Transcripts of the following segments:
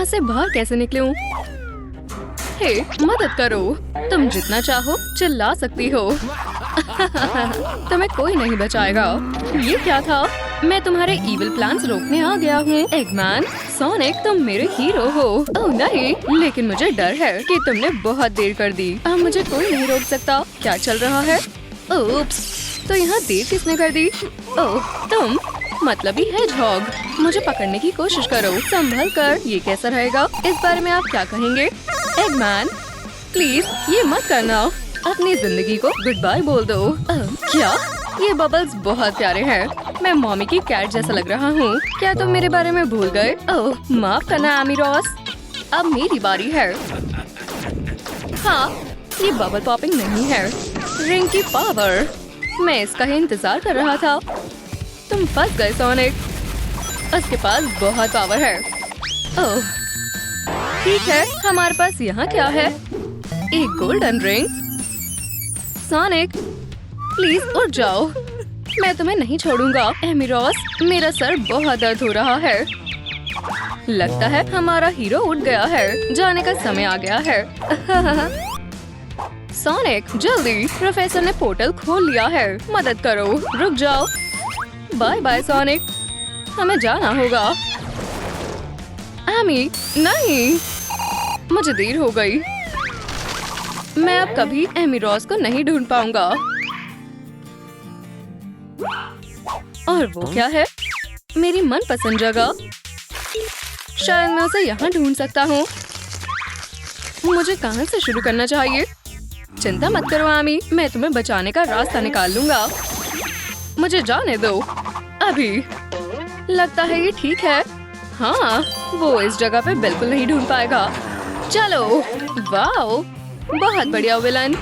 यहाँ से बाहर कैसे निकलूं? हे, मदद करो। तुम जितना चाहो चिल्ला सकती हो। तुम्हें कोई नहीं बचाएगा। ये क्या था? मैं तुम्हारे इविल प्लान्स रोकने आ गया हूँ। एगमैन, सोनिक, तुम मेरे हीरो हो। ओह नहीं, लेकिन मुझे डर है कि तुमने बहुत देर कर दी। अब मुझे कोई नहीं रोक सकता। क्या चल रहा है? ओप्स, तो यहाँ देर किसने कर दी? ओह, तुम मतलब ही हेजहॉग। मुझे पकड़ने की कोशिश करो, संभल कर। ये कैसा रहेगा? इस बारे में आप क्या कहेंगे? एगमैन, प्लीज ये मत करना। अपनी जिंदगी को गुड बाय बोल दो। क्या? ये बबल्स बहुत प्यारे हैं। मैं मॉमी की कैट जैसा लग रहा हूँ। क्या तुम मेरे बारे में भूल गए? ओह, माफ करना आमी रॉस। अब मेरी बारी है। हाँ, ये बबल पॉपिंग नहीं है, रिंग की पावर। मैं इसका ही इंतजार कर रहा था। तुम फंस गए सोनिक। उसके पास बहुत पावर है। ओह, ठीक है, हमारे पास यहाँ क्या है? एक गोल्डन रिंग। सोनिक, प्लीज उठ जाओ। मैं तुम्हें नहीं छोड़ूंगा। एमी रॉस, मेरा सर बहुत दर्द हो रहा है। लगता है हमारा हीरो उठ गया है। जाने का समय आ गया है। सोनिक, जल्दी, प्रोफेसर ने पोर्टल खोल लिया है। मदद करो। रुक जाओ। बाय बाय सोनिक, हमें जाना होगा। एमी, नहीं, मुझे देर हो गई। मैं अब कभी एमी रॉस को नहीं ढूंढ पाऊंगा। और वो क्या है? मेरी मनपसंद जगह। शायद मैं उसे यहाँ ढूंढ सकता हूँ। मुझे कहाँ से शुरू करना चाहिए? चिंता मत करो आमी, मैं तुम्हें बचाने का रास्ता निकाल लूंगा। मुझे जाने दो अभी। लगता है ये ठीक है। हाँ, वो इस जगह पे बिल्कुल नहीं ढूंढ पाएगा। चलो, वाओ, बहुत बढ़िया विलन।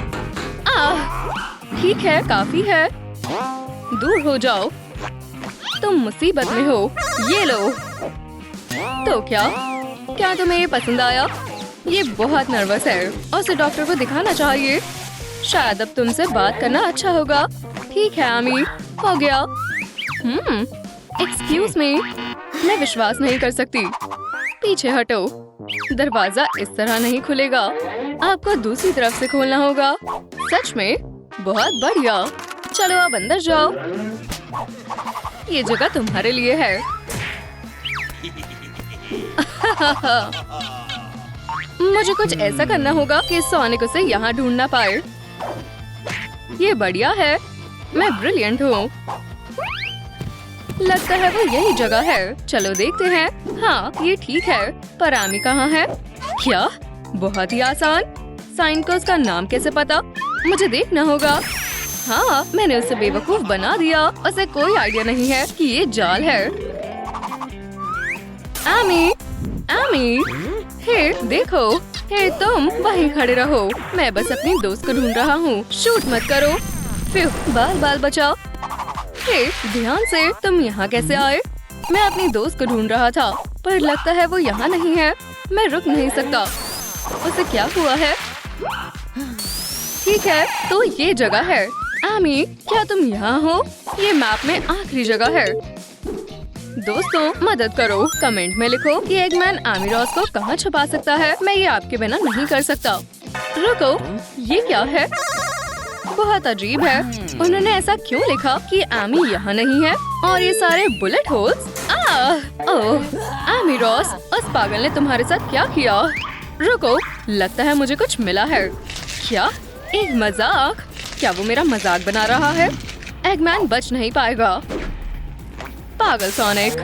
ठीक है, काफी है। दूर हो जाओ, तुम मुसीबत में हो। ये लो। तो क्या तुम्हें ये पसंद आया? ये बहुत नर्वस है, उसे डॉक्टर को दिखाना चाहिए। शायद अब तुमसे बात करना अच्छा होगा। ठीक है आमी, हो गया। एक्सक्यूज मी, मैं विश्वास नहीं कर सकती। पीछे हटो। दरवाजा इस तरह नहीं खुलेगा, आपको दूसरी तरफ से खोलना होगा। सच में? बहुत बढ़िया। चलो अब अंदर जाओ। ये जगह तुम्हारे लिए है। मुझे कुछ ऐसा करना होगा कि सोनिक उसे यहाँ ढूंढ ना पाए। ये बढ़िया है, मैं ब्रिलियंट हूँ। लगता है वो यही जगह है। चलो देखते हैं। हाँ, ये ठीक है, पर आमी कहाँ है? क्या? बहुत ही आसान। साइन को उसका नाम कैसे पता? मुझे देखना होगा। हाँ, मैंने उसे बेवकूफ बना दिया। उसे कोई आइडिया नहीं है कि ये जाल है। आमी, आमी, हे देखो। हे तुम वहीं खड़े रहो, मैं बस अपनी दोस्त को ढूंढ रहा हूँ। शूट मत करो। फिर बाल बचाओ। हे ध्यान से, तुम यहाँ कैसे आए? मैं अपनी दोस्त को ढूंढ रहा था, पर लगता है वो यहाँ नहीं है। मैं रुक नहीं सकता। उसे क्या हुआ है? ठीक है, तो ये जगह है। आमी, क्या तुम यहाँ हो? ये मैप में आखिरी जगह है। दोस्तों, मदद करो। कमेंट में लिखो कि एगमैन आमी रॉस को कहाँ छुपा सकता है। मैं ये आपके बिना नहीं कर सकता। रुको, ये क्या है? बहुत अजीब है। उन्होंने ऐसा क्यों लिखा कि आमी यहाँ नहीं है? और ये सारे बुलेट होल्स। ओह, आमी रॉस, उस पागल ने तुम्हारे साथ क्या किया? रुको, लगता है मुझे कुछ मिला है। क्या? एक मजाक? क्या वो मेरा मजाक बना रहा है? एगमैन बच नहीं पाएगा। पागल सोनिक।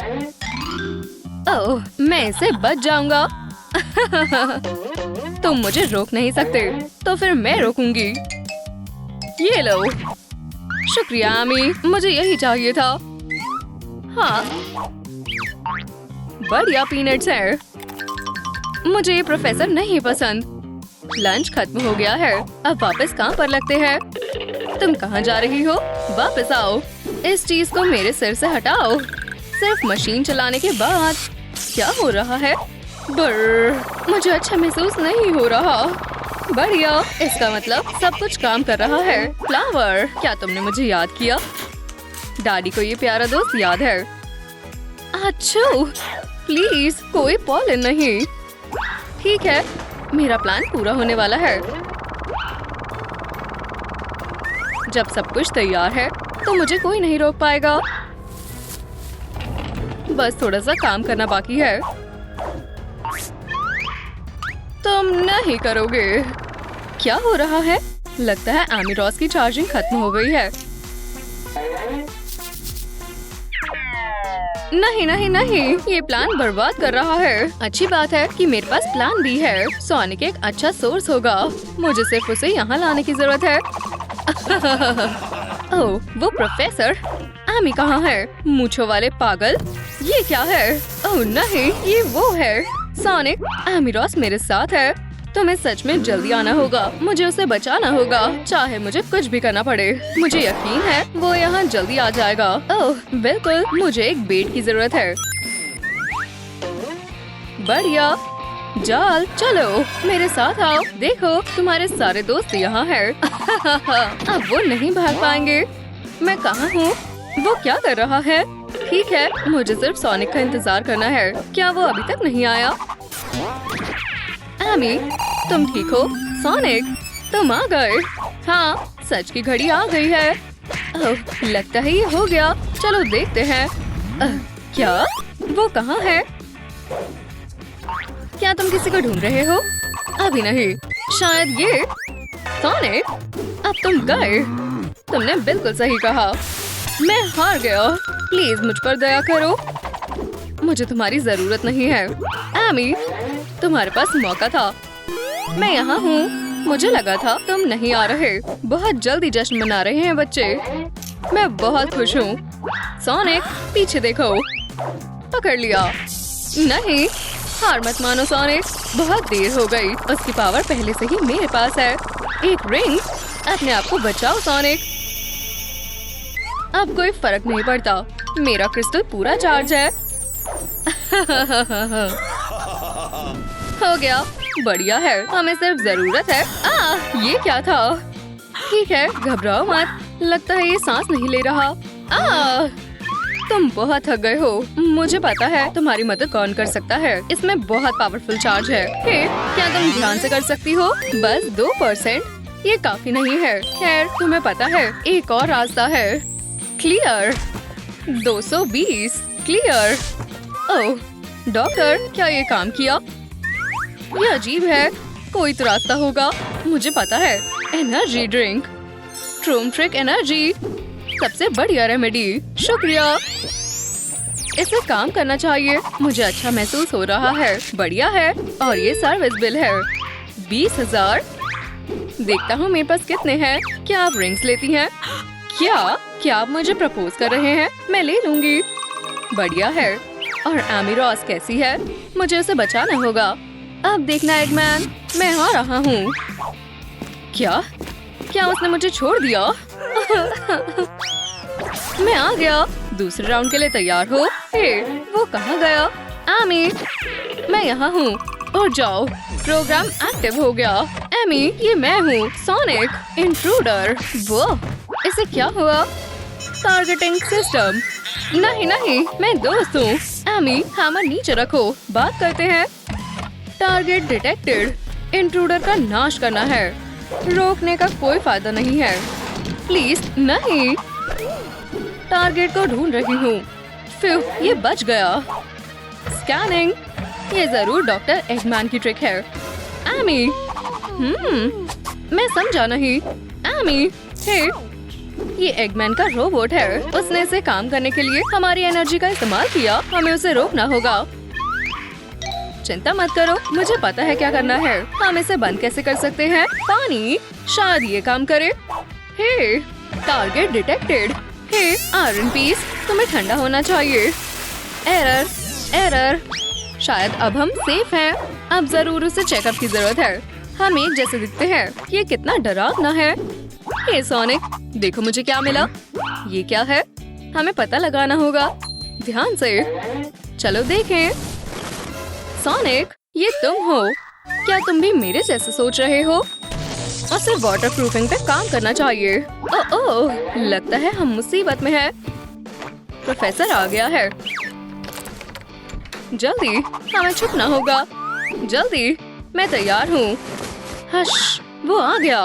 ओह, मैं इसे बच जाऊंगा। तुम मुझे रोक नहीं सकते, तो फिर मैं रोकूंगी। ये लो। शुक्रिया आमी, मुझे यही चाहिए था। हाँ, बढ़िया पीनट्स हैं। मुझे ये प्रोफेसर नहीं पसंद। लंच खत्म हो गया है, अब वापस कहाँ पर लगते हैं? तुम कहाँ जा रही हो? वापस आओ। इस चीज को मेरे सिर से हटाओ। सिर्फ मशीन चलाने के बाद। क्या हो रहा है? बर्र, मुझे अच्छा महसूस नहीं हो रहा। बढ़िया, इसका मतलब सब कुछ काम कर रहा है। फ्लावर, क्या तुमने मुझे याद किया? डैडी को ये प्यारा दोस्त याद है। अच्छू, प्लीज कोई पॉलन नहीं। ठीक है, मेरा प्लान पूरा होने वाला है। जब सब कुछ तैयार है तो मुझे कोई नहीं रोक पाएगा। बस थोड़ा सा काम करना बाकी है। तुम नहीं करोगे। क्या हो रहा है? लगता है एमी रॉस की चार्जिंग खत्म हो गई है। नहीं नहीं नहीं, ये प्लान बर्बाद कर रहा है। अच्छी बात है कि मेरे पास प्लान भी है। सोनिक एक अच्छा सोर्स होगा। मुझे सिर्फ उसे यहाँ लाने की जरूरत है। ओह, वो प्रोफेसर। एमी कहाँ है? मूंछों वाले पागल। ये क्या है? ओह नहीं, ये वो है। सोनिक, एमी रॉस मेरे साथ है। तुम्हें सच में जल्दी आना होगा। मुझे उसे बचाना होगा, चाहे मुझे कुछ भी करना पड़े। मुझे यकीन है वो यहाँ जल्दी आ जाएगा। ओह बिल्कुल, मुझे एक बेट की जरूरत है। बढ़िया, जाल, चलो मेरे साथ आओ। देखो तुम्हारे सारे दोस्त यहाँ हैं। अब वो नहीं भाग पाएंगे। मैं कहाँ हूँ? वो क्या कर रहा है? ठीक है, मुझे सिर्फ सोनिक का इंतजार करना है। क्या वो अभी तक नहीं आया? एमी, तुम ठीक हो? सोनिक, तुम आ गए। हाँ, सच की घड़ी आ गई है। ओह, लगता है ये हो गया। चलो देखते हैं। क्या? वो कहाँ है? क्या तुम किसी को ढूंढ रहे हो? अभी नहीं, शायद ये। सोनिक, अब तुम गए। तुमने बिल्कुल सही कहा। मैं हार गया। प्लीज मुझ पर दया करो। मुझे तुम्हारी जरूरत नहीं है। एमी, तुम्हारे पास मौका था। मैं यहाँ हूँ। मुझे लगा था तुम नहीं आ रहे। बहुत जल्दी जश्न मना रहे हैं बच्चे। मैं बहुत खुश हूँ। सोनिक, पीछे देखो। पकड़ लिया। नहीं, हार मत मानो सोनिक। बहुत देर हो गई। उसकी पावर पहले से ही मेरे पास है। एक रिंग। अपने आप को बचाओ सोनिक। अब कोई फर्क नहीं पड़ता। मेरा क्रिस्टल पूरा चार्ज है। हो गया। बढ़िया है। हमें सिर्फ जरूरत है। ये क्या था? ठीक है, घबराओ मत। लगता है ये सांस नहीं ले रहा। तुम बहुत थक गए हो। मुझे पता है तुम्हारी मदद कौन कर सकता है। इसमें बहुत पावरफुल चार्ज है। हे, क्या तुम ध्यान से कर सकती हो? बस 2%। ये काफी नहीं है। खैर, तुम्हें पता है एक और रास्ता है। क्लियर। 220। क्लियर। ओह डॉक्टर, क्या ये काम किया? ये अजीब है। कोई तो रास्ता होगा। मुझे पता है। Energy drink. ट्रूम ट्रिक एनर्जी, सबसे बढ़िया रेमेडी। शुक्रिया। इसे काम करना चाहिए। मुझे अच्छा महसूस हो रहा है। बढ़िया है। और ये सर्विस बिल है 20,000। देखता हूँ मेरे पास कितने हैं। क्या आप रिंग्स लेती हैं? क्या आप मुझे प्रपोज कर रहे हैं? मैं ले लूंगी। बढ़िया है। और एमी रॉस कैसी है? मुझे उसे बचाना होगा। अब देखना एगमैन, मैं आ रहा हूँ। क्या उसने मुझे छोड़ दिया? मैं आ गया। दूसरे राउंड के लिए तैयार हो? हे, वो कहाँ गया? एमी, मैं यहाँ हूँ। और जाओ, प्रोग्राम एक्टिव हो गया। एमी, ये मैं हूँ, सोनिक इंट्रूडर। वो, इसे क्या हुआ? Targeting system. नहीं, मैं दोस्त हूँ। एमी, हैमर नीचे रखो। बात करते हैं। Target detected. इंट्रूडर का नाश करना है। रोकने का कोई फायदा नहीं है। प्लीज नहीं। टारगेट को ढूंढ रही हूँ। फिर ये बच गया। स्कैनिंग। ये जरूर डॉक्टर एगमैन की ट्रिक है। एमी, मैं समझा नहीं। एमी, हे, ये एगमैन का रोबोट है। उसने इसे काम करने के लिए हमारी एनर्जी का इस्तेमाल किया। हमें उसे रोकना होगा। चिंता मत करो, मुझे पता है क्या करना है। हम इसे बंद कैसे कर सकते हैं? पानी, शायद ये काम करे। हे, टारगेट डिटेक्टेड। हे, आयरन पीस, तुम्हें ठंडा होना चाहिए। एरर। शायद अब हम सेफ हैं। अब जरूर उसे चेकअप की जरूरत है। हम एक जैसे दिखते हैं। ये कितना डरावना है। हे सोनिक, देखो मुझे क्या मिला। ये क्या है? हमें पता लगाना होगा। ध्यान से। चलो देखें। सोनिक, ये तुम हो। क्या तुम भी मेरे जैसे सोच रहे हो? उसे वाटर प्रूफिंग पे काम करना चाहिए। ओह, लगता है हम मुसीबत में हैं। प्रोफेसर आ गया है। जल्दी, हमें छुपना होगा। जल्दी, मैं तैयार हूँ। हश, वो आ गया।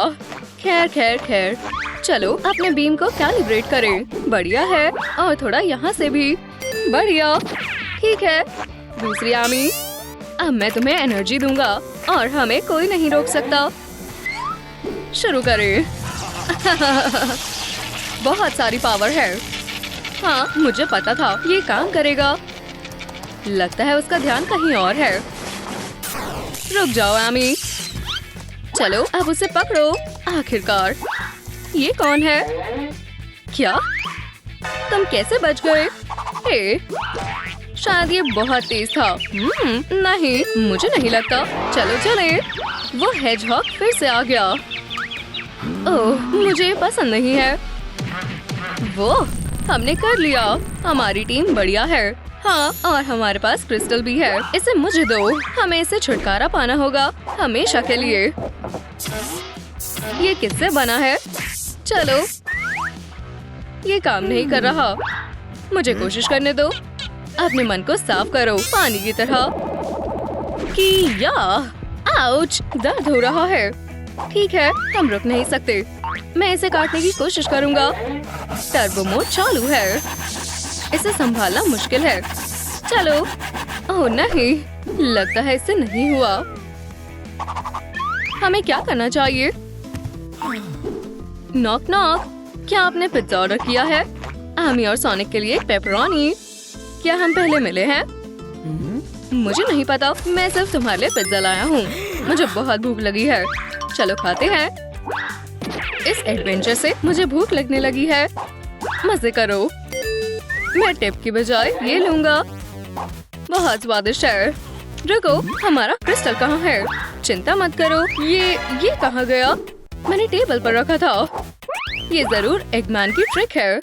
खैर खैर खैर, चलो अपने बीम को कैलिब्रेट करें। बढ़िया है, और थोड़ा यहाँ से भी। बढ़िया, ठीक है। दूसरी आमी, अब मैं तुम्हें एनर्जी दूंगा और हमें कोई नहीं रोक सकता। शुरू करें। बहुत सारी पावर है। हाँ, मुझे पता था ये काम करेगा। लगता है उसका ध्यान कहीं और है। रुक जाओ आमी। चलो अब उसे पकड़ो। आखिरकार। ये कौन है? क्या तुम कैसे बच गए? हे, शायद ये बहुत तेज था। नहीं, मुझे नहीं लगता। चलो चले। वो हेजहॉग फिर से आ गया। ओह, मुझे पसंद नहीं है। वो हमने कर लिया। हमारी टीम बढ़िया है। हाँ, और हमारे पास क्रिस्टल भी है। इसे मुझे दो। हमें इसे छुटकारा पाना होगा हमेशा के लिए। ये किससे बना है? चलो, ये काम नहीं कर रहा। मुझे कोशिश करने दो। अपने मन को साफ करो पानी की तरह। कि या आउच, दर्द हो रहा है। ठीक है, हम रुक नहीं सकते। मैं इसे काटने की कोशिश करूंगा। टर्बो मोड चालू है। इसे संभालना मुश्किल है। चलो। ओह नहीं, लगता है इससे नहीं हुआ। हमें क्या करना चाहिए? नॉक नॉक, क्या आपने पिज्जा ऑर्डर किया है? आमी और सोनिक के लिए पेपरोनी। क्या हम पहले मिले हैं? मुझे नहीं पता। मैं सिर्फ तुम्हारे लिए पिज्जा लाया हूँ। मुझे बहुत भूख लगी है। चलो खाते हैं। इस एडवेंचर से मुझे भूख लगने लगी है। मजे करो। मैं टिप की बजाय ये लूंगा। बहुत स्वादिष्ट है। रुको, हमारा क्रिस्टल कहाँ है? चिंता मत करो। ये कहाँ गया? मैंने टेबल पर रखा था। ये जरूर एगमैन की ट्रिक है।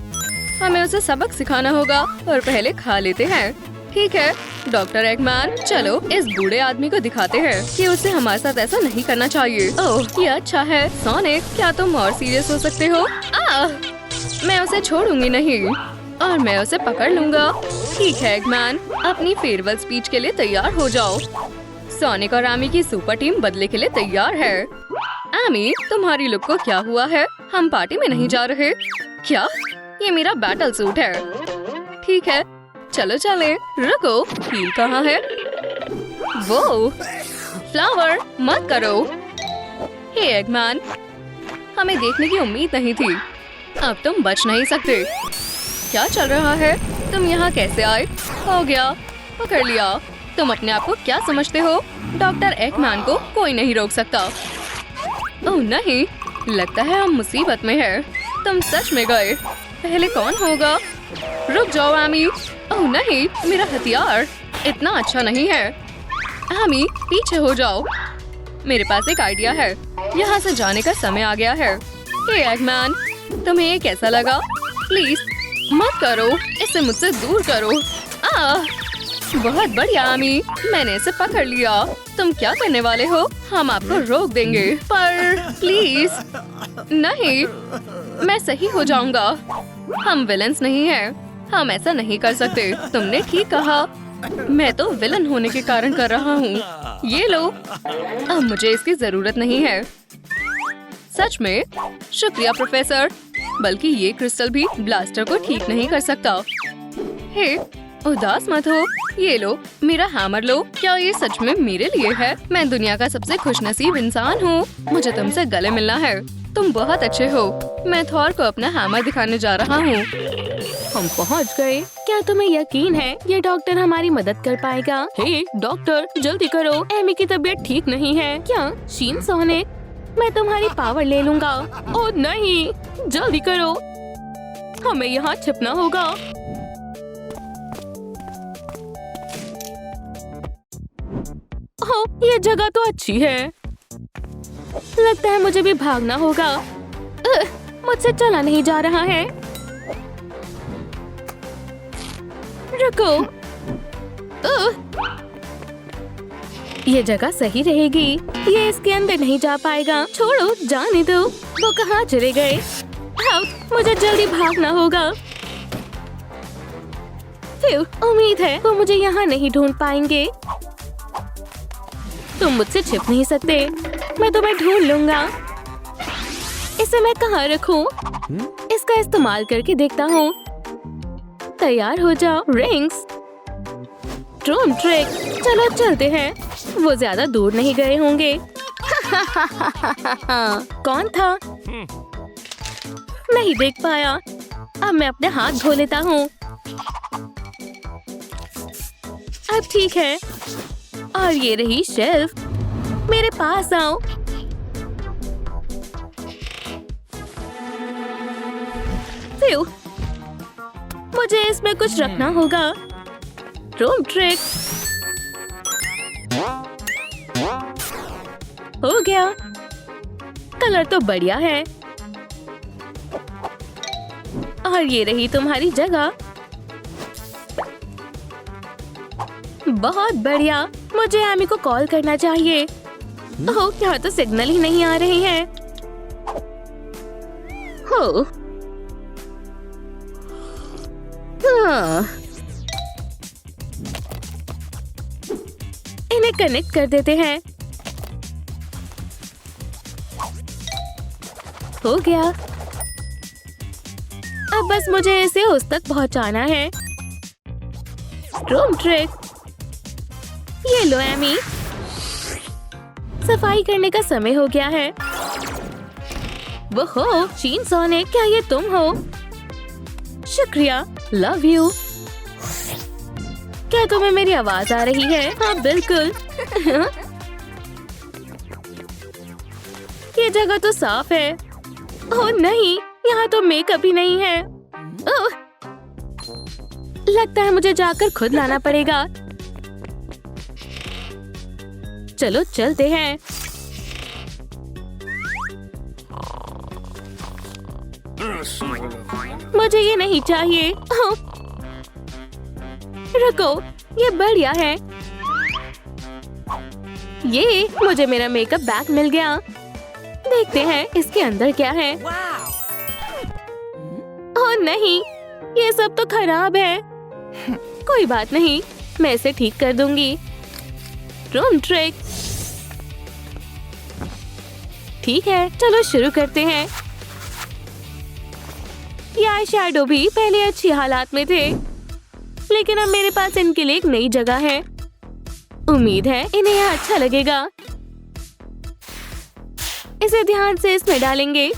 हमें उसे सबक सिखाना होगा और पहले खा लेते हैं। ठीक है डॉक्टर एगमैन, चलो इस बूढ़े आदमी को दिखाते हैं कि उसे हमारे साथ ऐसा नहीं करना चाहिए। ओह, ये अच्छा है। सोनिक, क्या तुम और सीरियस हो सकते हो? मैं उसे छोड़ूंगी नहीं और मैं उसे पकड़ लूंगा। ठीक है एगमैन, अपनी फेयरवेल स्पीच के लिए तैयार हो जाओ। सोनिक और आमी की सुपर टीम बदले के लिए तैयार है। आमी, तुम्हारी लुक को क्या हुआ है? हम पार्टी में नहीं जा रहे। क्या? ये मेरा बैटल सूट है। ठीक है, चलो चले। रुको, हील कहाँ है? वो फ्लावर मत करो। हे एगमैन, हमें देखने की उम्मीद नहीं थी। अब तुम बच नहीं सकते। क्या चल रहा है? तुम यहाँ कैसे आए? हो गया, पकड़ लिया। तुम अपने आप को क्या समझते हो? डॉक्टर एगमैन को कोई नहीं रोक सकता। ओह नहीं, लगता है हम मुसीबत में हैं। तुम सच में गए। पहले कौन होगा? रुक जाओ आमी। ओह नहीं, मेरा हथियार इतना अच्छा नहीं है। आमी, पीछे हो जाओ। मेरे पास एक आइडिया है। यहाँ से जाने का समय आ गया है। हे एगमैन, तुम्हें ये कैसा लगा? प्लीज मत करो, इसे मुझसे दूर करो। बहुत बढ़िया आमी, मैंने इसे पकड़ लिया। तुम क्या करने वाले हो? हम आपको रोक देंगे, पर प्लीज नहीं। मैं सही हो जाऊंगा। हम विलन्स नहीं हैं। हम ऐसा नहीं कर सकते। तुमने ठीक कहा। मैं तो विलन होने के कारण कर रहा हूँ। ये लो। अब मुझे इसकी जरूरत नहीं है। सच में? शुक्रिया प्रोफेसर। बल्कि ये क्रिस्टल भी ब्लास्टर को ठीक नहीं कर सकता। हे, उदास मत हो। ये लो, मेरा हैमर लो। क्या ये सच में मेरे लिए है? मैं दुनिया का सबसे खुशनसीब इंसान हूँ। मुझे तुमसे गले मिलना है। तुम बहुत अच्छे हो। मैं थॉर को अपना हैमर दिखाने जा रहा हूँ। हम पहुँच गए। क्या तुम्हें यकीन है ये डॉक्टर हमारी मदद कर पाएगा? हे डॉक्टर, जल्दी करो। एमी की तबीयत ठीक नहीं है। क्या शीन सोनिक? मैं तुम्हारी पावर ले लूंगा। ओह नहीं, जल्दी करो। हमें यहाँ छिपना होगा। ओह, ये जगह तो अच्छी है। लगता है मुझे भी भागना होगा। मुझसे चला नहीं जा रहा है। रुको। ये जगह सही रहेगी। ये इसके अंदर नहीं जा पाएगा। छोड़ो, जाने दो। वो कहाँ चले गए? मुझे जल्दी भागना होगा। उम्मीद है वो मुझे यहाँ नहीं ढूंढ पाएंगे। तुम मुझसे छिप नहीं सकते। मैं तुम्हें ढूंढ लूंगा। इसे मैं कहाँ रखूं? इसका इस्तेमाल करके देखता हूँ। तैयार हो जाओ। रिंग्स। Drone trick. चलो चलते हैं। वो ज्यादा दूर नहीं गए होंगे। कौन था? नहीं देख पाया। अब मैं अपने हाथ धो लेता हूँ। अब ठीक है। और ये रही शेल्फ। मेरे पास आओ। फिर मुझे इसमें कुछ रखना होगा। Drone trick. हो गया। कलर तो बढ़िया है। और ये रही तुम्हारी जगह। बहुत बढ़िया। मुझे एमी को कॉल करना चाहिए। ओह, यहाँ तो सिग्नल ही नहीं आ रहे हैं। हो। हाँ। इन्हें कनेक्ट कर देते हैं। हो गया। अब बस मुझे इसे उस तक पहुंचाना है। Drone trick. ये लो एमी। सफाई करने का समय हो गया है। वो हो चेनसॉनिक, क्या ये तुम हो? शुक्रिया। Love you. क्या तुम्हें मेरी आवाज आ रही है? हाँ बिल्कुल। ये जगह तो साफ है। ओह नहीं, यहाँ तो मेकअप ही नहीं है। ओह, लगता है मुझे जाकर खुद लाना पड़ेगा। चलो चलते हैं। मुझे ये नहीं चाहिए। रुको, ये बढ़िया है। ये मुझे मेरा मेकअप बैग मिल गया। देखते हैं इसके अंदर क्या है। ओह नहीं, ये सब तो खराब है। कोई बात नहीं, मैं इसे ठीक कर दूंगी। Drone trick. ठीक है, चलो शुरू करते हैं। ये आई शैडो भी पहले अच्छी हालात में थे, लेकिन अब मेरे पास इनके लिए एक नई जगह है। उम्मीद है इन्हें यहाँ अच्छा लगेगा। इसे ध्यान से इसमें डालेंगे।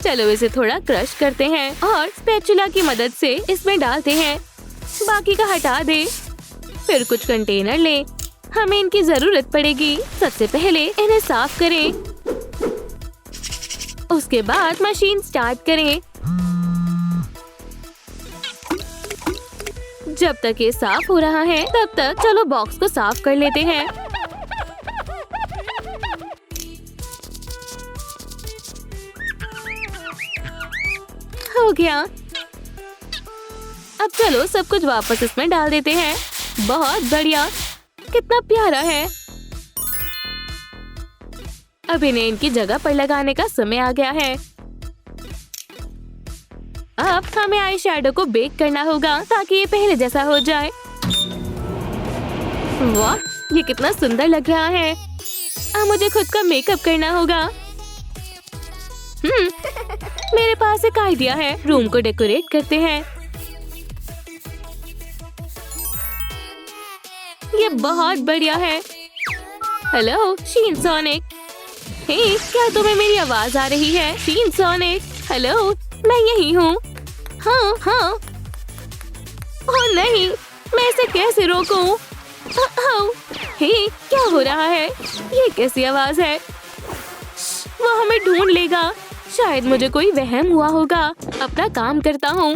चलो इसे थोड़ा क्रश करते हैं और स्पैचुला की मदद से इसमें डालते हैं। बाकी का हटा दे। फिर कुछ कंटेनर ले। हमें इनकी जरूरत पड़ेगी। सबसे पहले इन्हें साफ करें। उसके बाद मशीन स्टार्ट करें। जब तक ये साफ हो रहा है तब तक चलो बॉक्स को साफ कर लेते हैं। हो गया। अब चलो सब कुछ वापस इसमें डाल देते हैं। बहुत बढ़िया, कितना प्यारा है। अब इन्हें इनकी जगह पर लगाने का समय आ गया है। अब हमें आई शैडो को बेक करना होगा ताकि ये पहले जैसा हो जाए। वाह, ये कितना सुंदर लग रहा है। अब मुझे खुद का मेकअप करना होगा। मेरे पास एक आइडिया है। रूम को डेकोरेट करते हैं। ये बहुत बढ़िया है। हेलो चेनसॉनिक। हे, क्या तुम्हें मेरी आवाज आ रही है? चेनसॉनिक, हेलो, मैं यही हूँ। हाँ हाँ। ओह नहीं, मैं इसे कैसे रोकूं? हे, क्या हो रहा है? ये कैसी आवाज है? वो हमें ढूंढ लेगा। शायद मुझे कोई वहम हुआ होगा। अपना काम करता हूँ।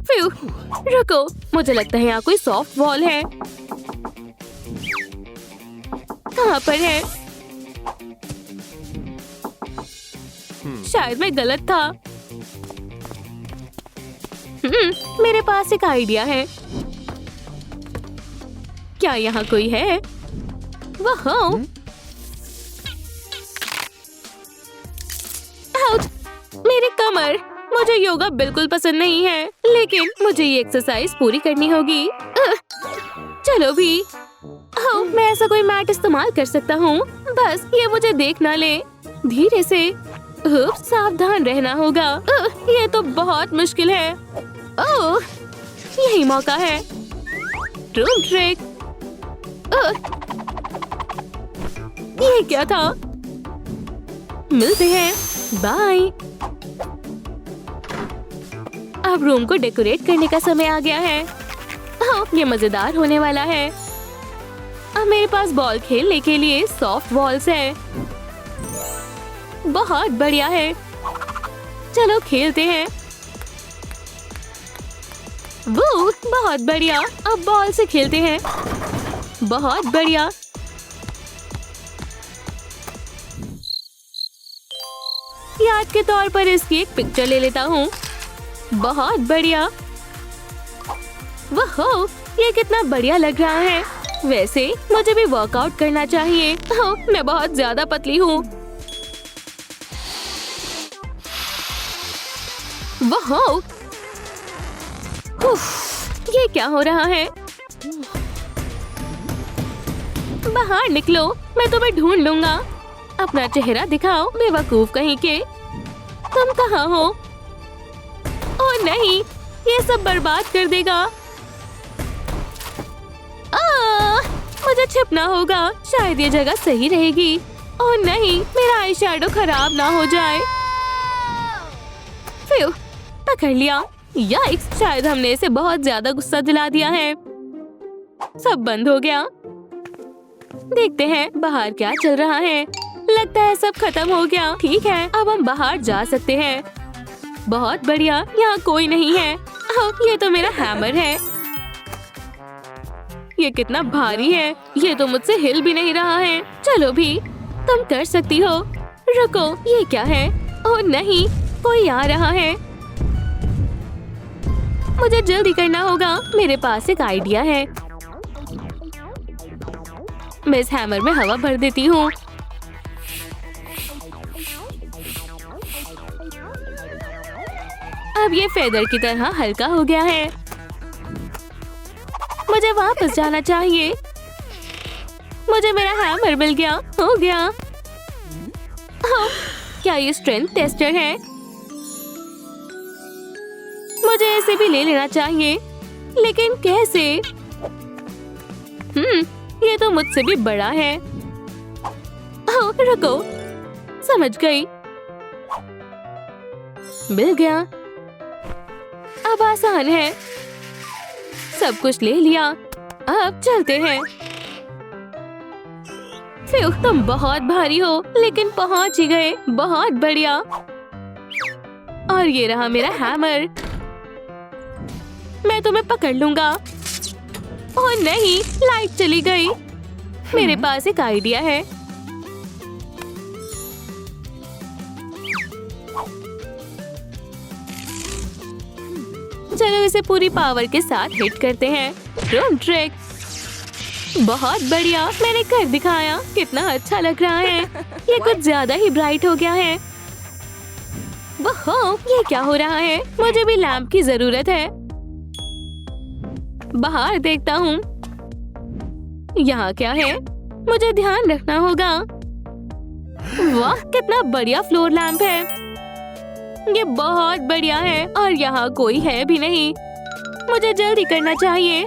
रुको, मुझे लगता है यहाँ कोई सॉफ्ट वॉल है। कहाँ पर है? शायद मैं गलत था। मेरे पास एक आइडिया है। क्या यहाँ कोई है? वाह, मेरी कमर। मुझे योगा बिल्कुल पसंद नहीं है, लेकिन मुझे ये एक्सरसाइज पूरी करनी होगी। चलो भी। ओह, मैं ऐसा कोई मैट इस्तेमाल कर सकता हूँ। बस ये मुझे देख ना ले। धीरे से। उप्स, सावधान रहना होगा। ये तो बहुत मुश्किल है। ओह, यही मौका है। Room trick. ये क्या था? मिलते हैं। बाय। अब रूम को डेकोरेट करने का समय आ गया है। ये मजेदार होने वाला है। अब मेरे पास बॉल खेलने के लिए सॉफ्ट बॉल्स है। बहुत बढ़िया है। चलो खेलते हैं। वो बहुत बढ़िया। अब बॉल से खेलते हैं। बहुत बढ़िया। याद के तौर पर इसकी एक पिक्चर ले लेता हूँ। बहुत बढ़िया। वाह, ये कितना बढ़िया लग रहा है। वैसे मुझे भी वर्कआउट करना चाहिए। मैं बहुत ज्यादा पतली हूँ। वाह, ये क्या हो रहा है? बाहर निकलो, मैं तुम्हें ढूंढ लूंगा। अपना चेहरा दिखाओ, बेवकूफ कहीं के। तुम कहाँ हो? ओह नहीं, ये सब बर्बाद कर देगा। मुझे छिपना होगा। शायद ये जगह सही रहेगी। ओह नहीं, मेरा आई शैडो खराब ना हो जाए। फिर पकड़ लिया। याइक्स, शायद हमने इसे बहुत ज्यादा गुस्सा दिला दिया है। सब बंद हो गया। देखते हैं बाहर क्या चल रहा है। लगता है सब खत्म हो गया। ठीक है, अब हम बाहर जा सकते हैं। बहुत बढ़िया, यहाँ कोई नहीं है। ये तो मेरा हैमर है। ये कितना भारी है। ये तो मुझसे हिल भी नहीं रहा है। चलो भी, तुम कर सकती हो। रुको, ये क्या है? ओह नहीं, कोई आ रहा है। मुझे जल्दी करना होगा। मेरे पास एक आइडिया है। मैं इस हैमर में हवा भर देती हूँ। अब ये फेदर की तरह हल्का हो गया है। मुझे वापस जाना चाहिए। मुझे मेरा हैमर मिल गया। हो गया। क्या ये स्ट्रेंथ टेस्टर है? मुझे इसे भी ले लेना चाहिए, लेकिन कैसे? ये तो मुझसे भी बड़ा है। रुको, समझ गई। मिल गया। अब आसान है। सब कुछ ले लिया। अब चलते हैं। फिर तुम बहुत भारी हो, लेकिन पहुंच ही गए। बहुत बढ़िया। और ये रहा मेरा हैमर। मैं तुम्हें पकड़ लूंगा। ओह नहीं, लाइट चली गई। मेरे पास एक आइडिया है। चलो इसे पूरी पावर के साथ हिट करते हैं। Room trick. बहुत बढ़िया, मैंने कर दिखाया। कितना अच्छा लग रहा है। ये कुछ ज्यादा ही ब्राइट हो गया है। वाह, ये क्या हो रहा है? मुझे भी लैंप की जरूरत है। बाहर देखता हूँ। यहाँ क्या है? मुझे ध्यान रखना होगा। वाह, कितना बढ़िया फ्लोर लैंप है। ये बहुत बढ़िया है और यहाँ कोई है भी नहीं। मुझे जल्दी करना चाहिए।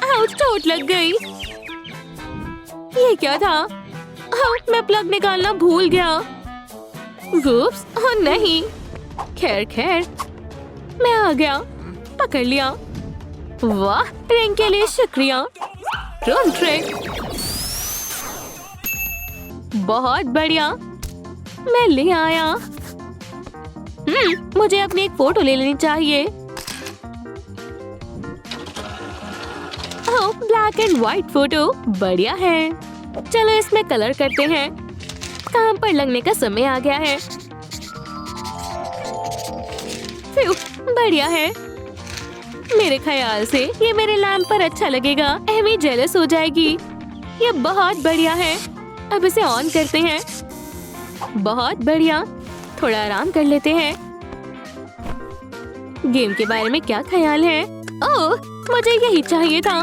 आउच, चोट लग गई। ये क्या था? मैं प्लग निकालना भूल गया। उप्स, ओह नहीं। खैर खैर, मैं आ गया। पकड़ लिया। वाह, रिंग के लिए शुक्रिया। Room trick. बहुत बढ़िया, मैं ले आया। मुझे अपनी एक फोटो ले लेनी चाहिए। ओह, ब्लैक एंड व्हाइट फोटो बढ़िया है। चलो इसमें कलर करते हैं। काम पर लगने का समय आ गया है। बढ़िया है। मेरे ख्याल से ये मेरे लैंप पर अच्छा लगेगा। एमी जेलस हो जाएगी। ये बहुत बढ़िया है। अब इसे ऑन करते हैं। बहुत बढ़िया। थोड़ा आराम कर लेते हैं। गेम के बारे में क्या ख्याल है? ओह, मुझे यही चाहिए था।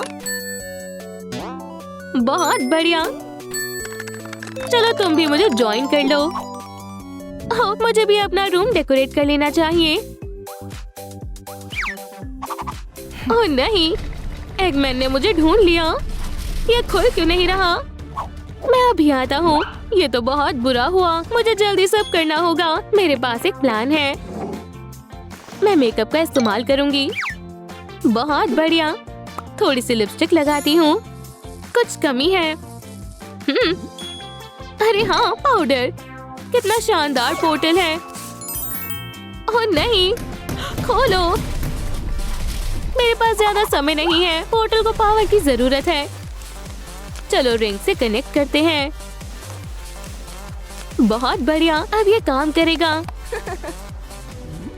बहुत बढ़िया। चलो तुम भी मुझे ज्वाइन कर लो। ओह, मुझे भी अपना रूम डेकोरेट कर लेना चाहिए। ओह नहीं, एगमैन ने मुझे ढूंढ लिया। ये खुल क्यों नहीं रहा? मैं अभी आता हूँ। ये तो बहुत बुरा हुआ। मुझे जल्दी सब करना होगा। मेरे पास एक प्लान है। मैं मेकअप का इस्तेमाल करूंगी। बहुत बढ़िया। थोड़ी सी लिपस्टिक लगाती हूँ। कुछ कमी है। अरे हाँ, पाउडर। कितना शानदार पोर्टल है। ओह नहीं, खोलो। मेरे पास ज्यादा समय नहीं है। पोर्टल को पावर की जरूरत है। चलो रिंग से कनेक्ट करते हैं। बहुत बढ़िया, अब ये काम करेगा।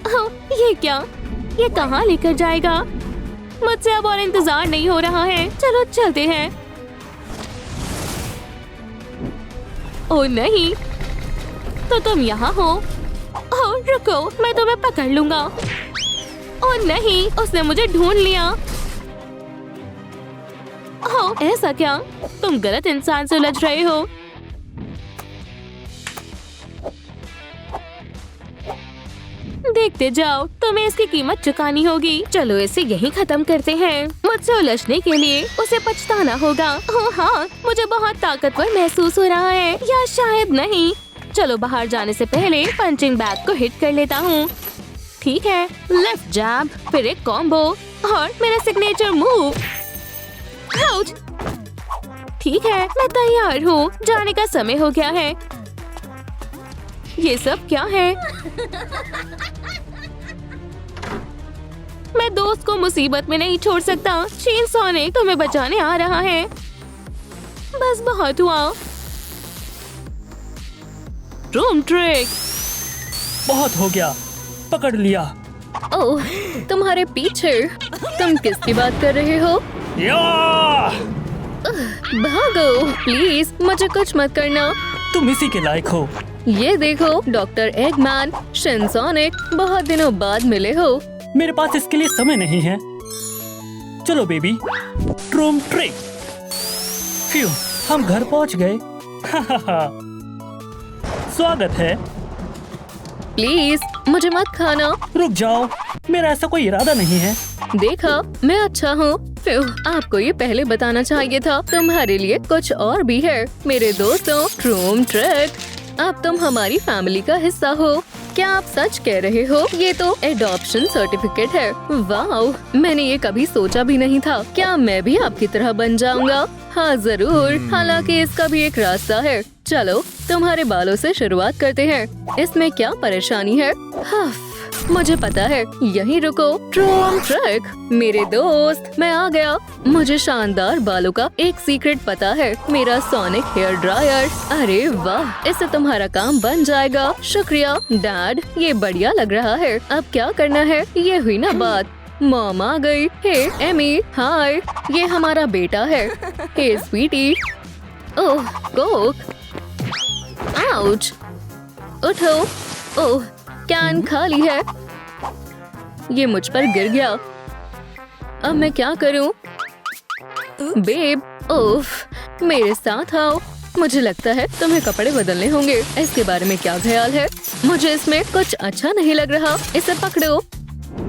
ओह, ये क्या? ये कहाँ लेकर जाएगा? मुझसे अब और इंतजार नहीं हो रहा है। चलो चलते हैं। ओह नहीं, तो तुम यहाँ हो? ओह रुको, मैं तुम्हें पकड़ लूंगा। ओह नहीं, उसने मुझे ढूंढ लिया। ओह ऐसा क्या? तुम गलत इंसान से उलझ रहे हो। देखते जाओ, तुम्हें इसकी कीमत चुकानी होगी। चलो इसे यहीं खत्म करते हैं। मुझसे उलझने के लिए उसे पछताना होगा। ओह हाँ, मुझे बहुत ताकतवर महसूस हो रहा है, या शायद नहीं। चलो बाहर जाने से पहले पंचिंग बैग को हिट कर लेता हूँ। ठीक है, लेफ्ट जैब, फिर एक कॉम्बो और मेरा सिग्नेचर मूव। आउच! ठीक है, मैं तैयार हूँ। जाने का समय हो गया है। ये सब क्या है? मैं दोस्त को मुसीबत में नहीं छोड़ सकता। शीन सोनिक तुम्हें बचाने आ रहा है। बस बहुत हुआ। Room trick. बहुत हो गया, पकड़ लिया। ओह, तुम्हारे पीछे। तुम किसकी बात कर रहे हो? या! भागो प्लीज, मुझे कुछ मत करना। तुम इसी के लायक हो। ये देखो, डॉक्टर एगमैन, शिन सोनिक, बहुत दिनों बाद मिले हो। मेरे पास इसके लिए समय नहीं है। चलो बेबी, रूम ट्रिक। फ्यू, हम घर पहुंच गए। स्वागत है। प्लीज मुझे मत खाना। रुक जाओ, मेरा ऐसा कोई इरादा नहीं है। देखा, मैं अच्छा हूँ। फिर आपको ये पहले बताना चाहिए था। तुम्हारे लिए कुछ और भी है। मेरे दोस्तों, रूम ट्रिक, अब तुम हमारी फैमिली का हिस्सा हो। क्या आप सच कह रहे हो? ये तो एडॉप्शन सर्टिफिकेट है। वाह, मैंने ये कभी सोचा भी नहीं था। क्या मैं भी आपकी तरह बन जाऊंगा? हाँ जरूर, हालांकि इसका भी एक रास्ता है। चलो तुम्हारे बालों से शुरुआत करते हैं। इसमें क्या परेशानी है? हाँ, मुझे पता है। यहीं रुको। रूम ट्रिक, मेरे दोस्त, मैं आ गया। मुझे शानदार बालों का एक सीक्रेट पता है। मेरा सोनिक हेयर ड्रायर। अरे वाह, इससे तुम्हारा काम बन जाएगा। शुक्रिया डैड, ये बढ़िया लग रहा है। अब क्या करना है? ये हुई ना बात। मॉम आ गई। हे एमी, हाय, ये हमारा बेटा है। हे स्वीटी। ओह कोक। आउच, उठो। ओह, कैन खाली है। ये मुझ पर गिर गया। अब मैं क्या करूं? बेब, ओफ, मेरे साथ आओ। मुझे लगता है तुम्हें कपड़े बदलने होंगे। इसके बारे में क्या ख्याल है? मुझे इसमें कुछ अच्छा नहीं लग रहा। इसे पकड़ो।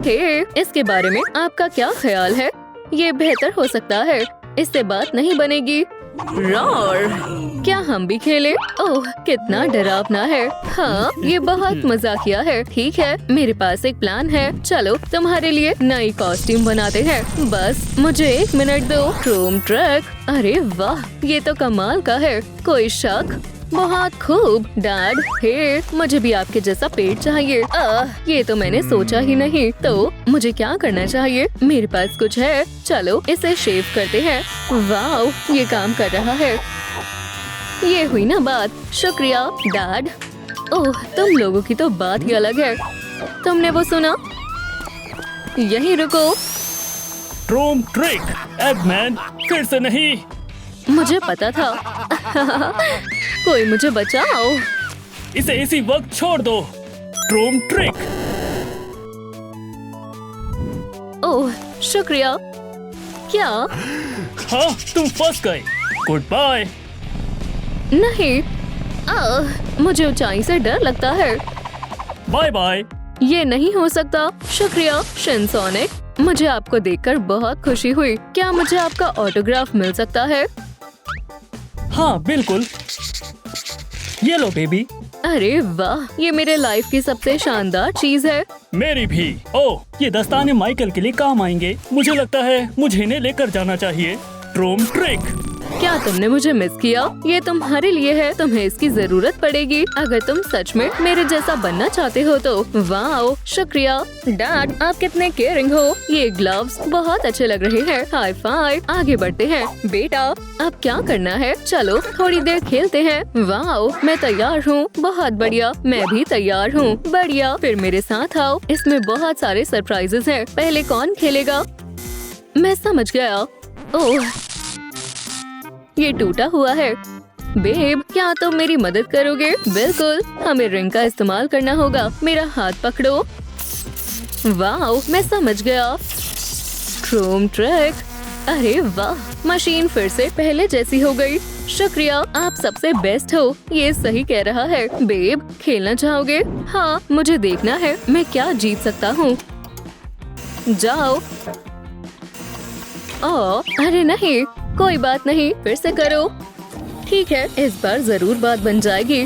हे, इसके बारे में आपका क्या ख्याल है? ये बेहतर हो सकता है। इससे बात नहीं बनेगी। रॉर, क्या हम भी खेलें? ओह, कितना डरावना है। हाँ, ये बहुत मजाकिया है। ठीक है, मेरे पास एक प्लान है। चलो तुम्हारे लिए नई कॉस्ट्यूम बनाते हैं। बस मुझे 1 मिनट दो। रूम ट्रिक, अरे वाह, ये तो कमाल का है। कोई शक? बहुत खूब डैड। हे, मुझे भी आपके जैसा पेट चाहिए। ये तो मैंने सोचा ही नहीं। तो मुझे क्या करना चाहिए? मेरे पास कुछ है। चलो इसे शेव करते हैं। वाह, ये काम कर रहा है। ये हुई ना बात। शुक्रिया डैड। ओह, तुम लोगों की तो बात ही अलग है। तुमने वो सुना? यहीं रुको। रूम ट्रिक, एगमैन, फिर से नहीं। मुझे पता था। कोई मुझे बचाओ। इसे इसी वक्त छोड़ दो। Room trick. ओह शुक्रिया। क्या? हाँ, तुम फंस गए। Good bye. नहीं, मुझे ऊंचाई से डर लगता है। Bye bye. ये नहीं हो सकता। शुक्रिया शिनसोनिक, मुझे आपको देखकर बहुत खुशी हुई। क्या मुझे आपका ऑटोग्राफ मिल सकता है? हाँ बिल्कुल, ये लो बेबी। अरे वाह, ये मेरे लाइफ की सबसे शानदार चीज है। मेरी भी। ओह, ये दस्ताने माइकल के लिए काम आएंगे। मुझे लगता है मुझे इन्हें लेकर जाना चाहिए। ट्रोम ट्रिक। क्या तुमने मुझे मिस किया? ये तुम्हारे लिए है, तुम्हें इसकी जरूरत पड़ेगी अगर तुम सच में मेरे जैसा बनना चाहते हो तो। वाओ, शुक्रिया डैड, आप कितने केयरिंग हो। ये ग्लव्स बहुत अच्छे लग रहे हैं। High five. आगे बढ़ते हैं बेटा, अब क्या करना है? चलो थोड़ी देर खेलते हैं। वाओ, मैं तैयार हूँ। बहुत बढ़िया, मैं भी तैयार हूँ। बढ़िया, फिर मेरे साथ आओ। इसमें बहुत सारे सरप्राइजेस हैं। पहले कौन खेलेगा? मैं समझ गया। ओह, ये टूटा हुआ है। बेब, क्या तुम मेरी मदद करोगे? बिल्कुल, हमें रिंग का इस्तेमाल करना होगा। मेरा हाथ पकड़ो। वाओ, मैं समझ गया। ट्रोम ट्रिक। अरे वाह, मशीन फिर से पहले जैसी हो गई। शुक्रिया, आप सबसे बेस्ट हो। ये सही कह रहा है। बेब, खेलना चाहोगे? हाँ, मुझे देखना है मैं क्या जीत सकता हूँ। जाओ। अरे नहीं, कोई बात नहीं, फिर से करो। ठीक है, इस बार जरूर बात बन जाएगी।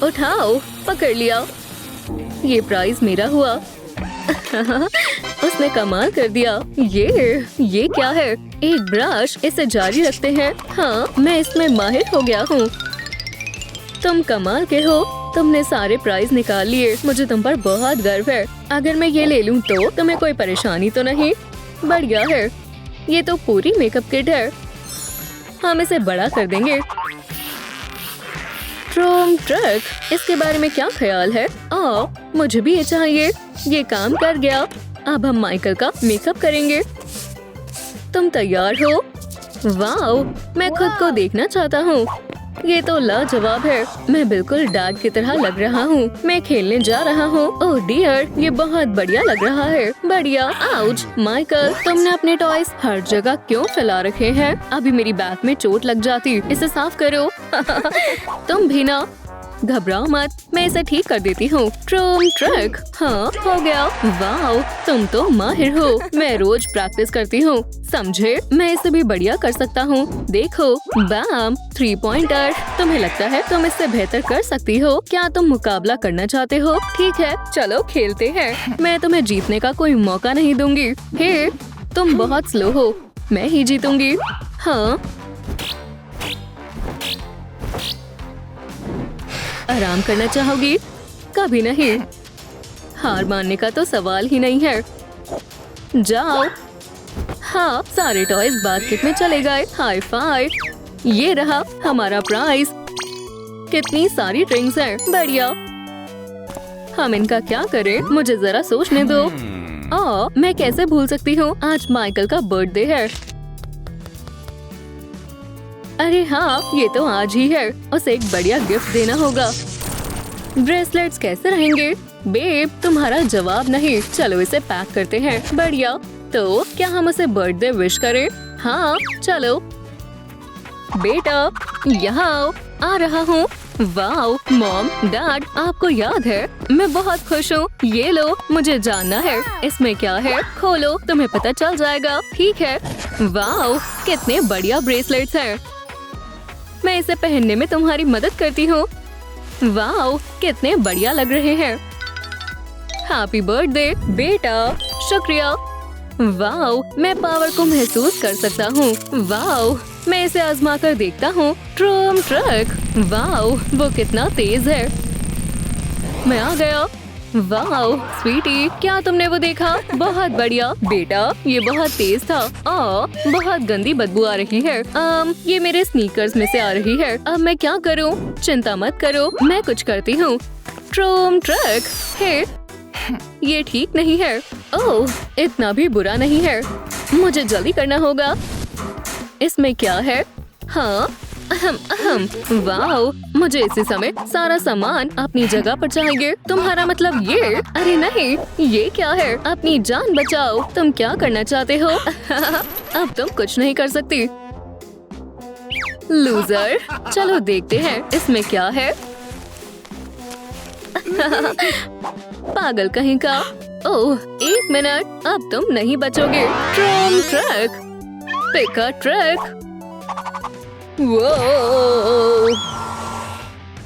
उठाओ, पकड़ लिया। ये प्राइज मेरा हुआ। उसने कमाल कर दिया। ये क्या है? एक ब्रश, इसे जारी रखते हैं। हाँ, मैं इसमें माहिर हो गया हूँ। तुम कमाल के हो, तुमने सारे प्राइज निकाल लिए। मुझे तुम पर बहुत गर्व है। अगर मैं ये ले लूँ तो तुम्हें कोई परेशानी तो नहीं? बढ़िया है, ये तो पूरी मेकअप किट है। हम इसे बड़ा कर देंगे। ट्रोम ट्रिक, इसके बारे में क्या ख्याल है? मुझे भी ये चाहिए। ये काम कर गया। अब हम माइकल का मेकअप करेंगे। तुम तैयार हो? वाओ, मैं खुद को देखना चाहता हूँ। ये तो लाजवाब है। मैं बिल्कुल डैड की तरह लग रहा हूँ। मैं खेलने जा रहा हूँ। ओह डियर, ये बहुत बढ़िया लग रहा है। बढ़िया। आउच, माइकल, तुमने अपने टॉयज हर जगह क्यों फैला रखे हैं? अभी मेरी बैक में चोट लग जाती। इसे साफ करो। तुम भी ना। घबराओ मत, मैं इसे ठीक कर देती हूँ। ट्रोम ट्रिक। हाँ, हो गया। वाओ, तुम तो माहिर हो। मैं रोज प्रैक्टिस करती हूँ, समझे? मैं इसे भी बढ़िया कर सकता हूँ। देखो, बैम, 3 पॉइंटर। तुम्हें लगता है तुम इससे बेहतर कर सकती हो? क्या तुम मुकाबला करना चाहते हो? ठीक है, चलो खेलते हैं। मैं तुम्हें जीतने का कोई मौका नहीं दूंगी। हे, तुम बहुत स्लो हो। मैं ही जीतूंगी। हाँ, आराम करना चाहोगी? कभी नहीं। हार मानने का तो सवाल ही नहीं है। जाओ। हाँ, सारे टॉयज बास्केट में चले गए। High five. ये रहा हमारा प्राइज। कितनी सारी रिंग्स हैं। बढ़िया। हम इनका क्या करें? मुझे जरा सोचने दो। मैं कैसे भूल सकती हूँ, आज माइकल का बर्थडे है। अरे हाँ, ये तो आज ही है। उसे एक बढ़िया गिफ्ट देना होगा। ब्रेसलेट्स कैसे रहेंगे? बेब, तुम्हारा जवाब नहीं। चलो इसे पैक करते हैं। बढ़िया। तो क्या हम उसे बर्थडे विश करें? हाँ, चलो। बेटा, यहाँ आओ। आ रहा हूँ। वाओ, मॉम, डैड, आपको याद है? मैं बहुत खुश हूँ। ये लो, मुझे जानना है इसमें क्या है। खोलो, तुम्हें पता चल जाएगा। ठीक है। वाओ, कितने बढ़िया ब्रेसलेट्स हैं। मैं इसे पहनने में तुम्हारी मदद करती हूँ। वाओ, कितने बढ़िया लग रहे हैं। हैप्पी बर्थडे बेटा। शुक्रिया। वाओ, मैं पावर को महसूस कर सकता हूँ। वाओ, मैं इसे आजमा कर देखता हूँ। ट्रोम ट्रिक। वाओ, वो कितना तेज है। मैं आ गया। वाओ स्वीटी, क्या तुमने वो देखा? बहुत बढ़िया बेटा, ये बहुत तेज था। बहुत गंदी बदबू आ रही है। ये मेरे स्नीकर्स में से आ रही है। अब मैं क्या करूं? चिंता मत करो, मैं कुछ करती हूँ। ट्रोम ट्रिक। हे, ये ठीक नहीं है। ओह, इतना भी बुरा नहीं है। मुझे जल्दी करना होगा। इसमें क्या है? हाँ, वाओ, मुझे इसी समय सारा सामान अपनी जगह पर चाहिए। तुम्हारा मतलब ये? अरे नहीं, ये क्या है? अपनी जान बचाओ। तुम क्या करना चाहते हो? अब तुम कुछ नहीं कर सकती। लूजर। चलो देखते हैं इसमें क्या है। पागल कहीं का। ओह, 1 मिनट, अब तुम नहीं बचोगे। ट्रम ट्रक, पिका ट्रक। वो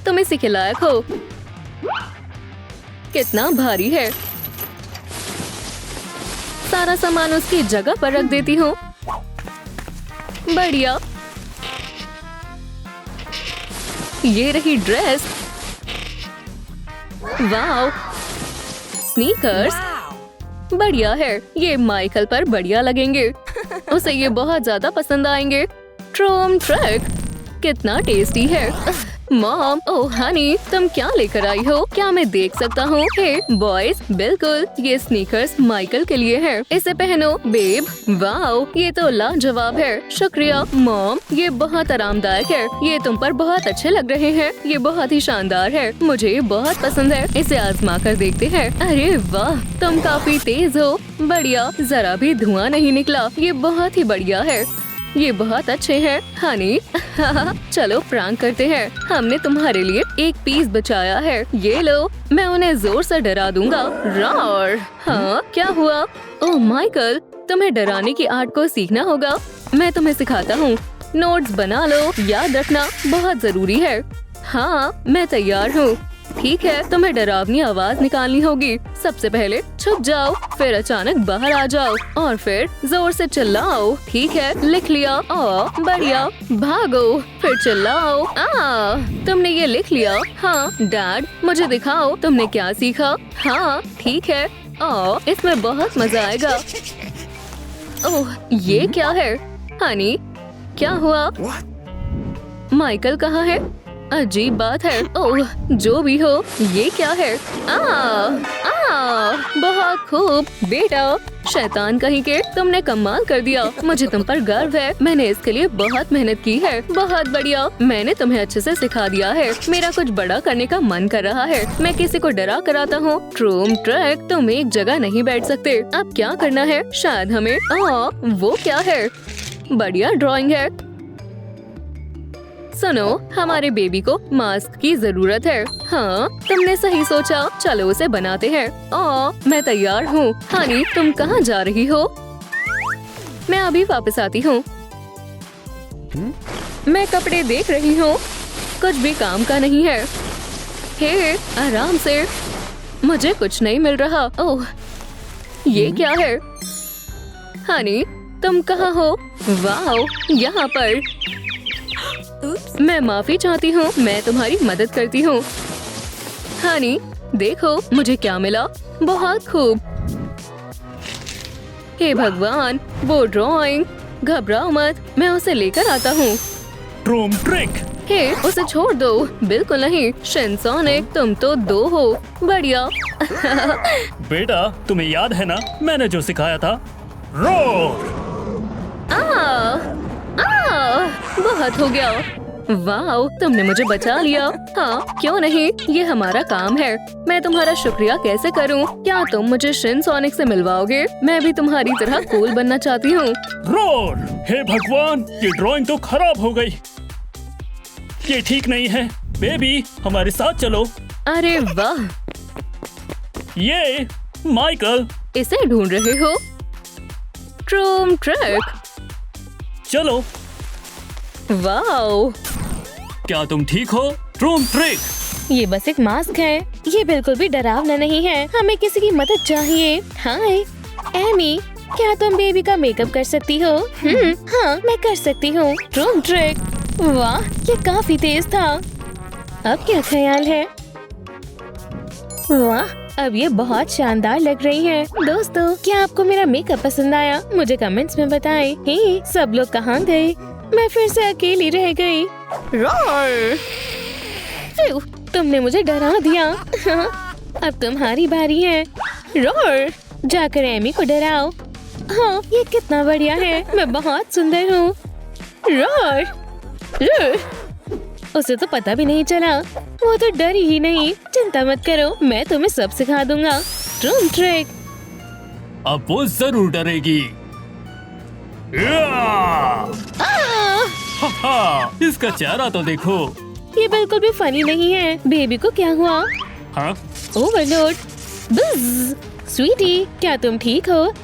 तुम इसी के लायक हो। कितना भारी है। सारा सामान उसकी जगह पर रख देती हूँ। बढ़िया। ये रही ड्रेस। वाओ, स्नीकर्स बढ़िया है। ये माइकल पर बढ़िया लगेंगे। उसे ये बहुत ज्यादा पसंद आएंगे। ट्रम ट्रक कितना टेस्टी है। मॉम, ओह हनी, तुम क्या लेकर आई हो? क्या मैं देख सकता हूँ? हे बॉयज, बिल्कुल, ये स्नीकर्स माइकल के लिए है। इसे पहनो बेब। वाओ, ये तो लाजवाब है। शुक्रिया मॉम, ये बहुत आरामदायक है। ये तुम पर बहुत अच्छे लग रहे हैं। ये बहुत ही शानदार है। मुझे ये बहुत पसंद है। इसे आजमा कर देखते हैं। अरे वाह, तुम काफी तेज हो। बढ़िया, जरा भी धुआं नहीं निकला। ये बहुत ही बढ़िया है। ये बहुत अच्छे हैं हनी। चलो प्रैंक करते हैं। हमने तुम्हारे लिए एक पीस बचाया है। ये लो, मैं उन्हें जोर से डरा दूंगा। रॉर। हाँ, क्या हुआ? ओह माइकल, तुम्हें डराने की आर्ट को सीखना होगा। मैं तुम्हें सिखाता हूँ। नोट्स बना लो, याद रखना बहुत जरूरी है। हाँ, मैं तैयार हूँ। ठीक है, तुम्हें डरावनी आवाज निकालनी होगी। सबसे पहले छुप जाओ, फिर अचानक बाहर आ जाओ और फिर जोर से चिल्लाओ। ठीक है, लिख लिया? बढ़िया। भागो, फिर चिल्लाओ। तुमने ये लिख लिया? हाँ डैड, मुझे दिखाओ तुमने क्या सीखा। हाँ ठीक है, इसमें बहुत मजा आएगा। ओह, ये क्या है? हनी, क्या हुआ? माइकल कहाँ है? अजीब बात है। ओह, जो भी हो, ये क्या है? बहुत खूब बेटा, शैतान कहीं के, तुमने कमाल कर दिया। मुझे तुम पर गर्व है। मैंने इसके लिए बहुत मेहनत की है। बहुत बढ़िया, मैंने तुम्हें अच्छे से सिखा दिया है। मेरा कुछ बड़ा करने का मन कर रहा है। मैं किसी को डरा कर आता हूँ। ट्रूम ट्रक, तुम एक जगह नहीं बैठ सकते। अब क्या करना है? शायद हमें वो क्या है? बढ़िया ड्राइंग है। सुनो, हमारे बेबी को मास्क की जरूरत है। हाँ, तुमने सही सोचा। चलो उसे बनाते हैं। मैं तैयार हूँ। हनी, तुम कहाँ जा रही हो? मैं अभी वापस आती हूँ। मैं कपड़े देख रही हूँ। कुछ भी काम का नहीं है। हे, आराम से। मुझे कुछ नहीं मिल रहा। ओह, ये क्या है? हनी, तुम कहाँ हो? वाओ, यहाँ पर। मैं माफी चाहती हूँ। मैं तुम्हारी मदद करती हूँ। हनी, देखो मुझे क्या मिला। बहुत खूब। हे भगवान, वो ड्राइंग। घबराओ मत, मैं उसे लेकर आता हूँ। ट्रूम ट्रिक। हे, उसे छोड़ दो। बिल्कुल नहीं। शिनसोनिक, तुम तो 2 हो। बढ़िया। बेटा, तुम्हें याद है ना मैंने जो सिखाया था? रोर। बहुत हो गया। वाओ, तुमने मुझे बचा लिया। हाँ, क्यों नहीं, ये हमारा काम है। मैं तुम्हारा शुक्रिया कैसे करूँ? क्या तुम मुझे शिनसोनिक से मिलवाओगे? मैं भी तुम्हारी तरह कूल बनना चाहती हूँ। रोर। हे भगवान, ये ड्राइंग तो खराब हो गई। ये ठीक नहीं है। बेबी, हमारे साथ चलो। अरे वाह, ये माइकल। इसे ढूंढ रहे हो? ट्रूम ट्रक। चलो। वाओ, क्या तुम ठीक हो? ट्रूम ट्रिक। ये बस एक मास्क है। ये बिल्कुल भी डरावना नहीं है। हमें किसी की मदद चाहिए। हाय एमी, क्या तुम बेबी का मेकअप कर सकती हो? हाँ, मैं कर सकती हूँ। ट्रूम ट्रिक। वाह, ये काफी तेज था। अब क्या ख्याल है? वाह, अब ये बहुत शानदार लग रही है। दोस्तों, क्या आपको मेरा मेकअप पसंद आया? मुझे कमेंट्स में बताएं। हे, सब लोग कहाँ गए? मैं फिर से अकेली रह गई। रोर! फिउ, तुमने मुझे डरा दिया। अब तुम्हारी बारी है। रोर! जाकर एमी को डराओ। हाँ, ये कितना बढ़िया है। मैं बहुत सुंदर हूँ। रोर! रोर! उसे तो पता भी नहीं चला। वो तो डरी ही नहीं। चिंता मत करो, मैं तुम्हें सब सिखा दूंगा। ट्रूम ट्रिक। अब वो जरूर डरेगी। हा, इसका चेहरा तो देखो। ये बिल्कुल भी फनी नहीं है। बेबी को क्या हुआ? हाँ ओवरलोड। बज़। स्वीटी, क्या तुम ठीक हो?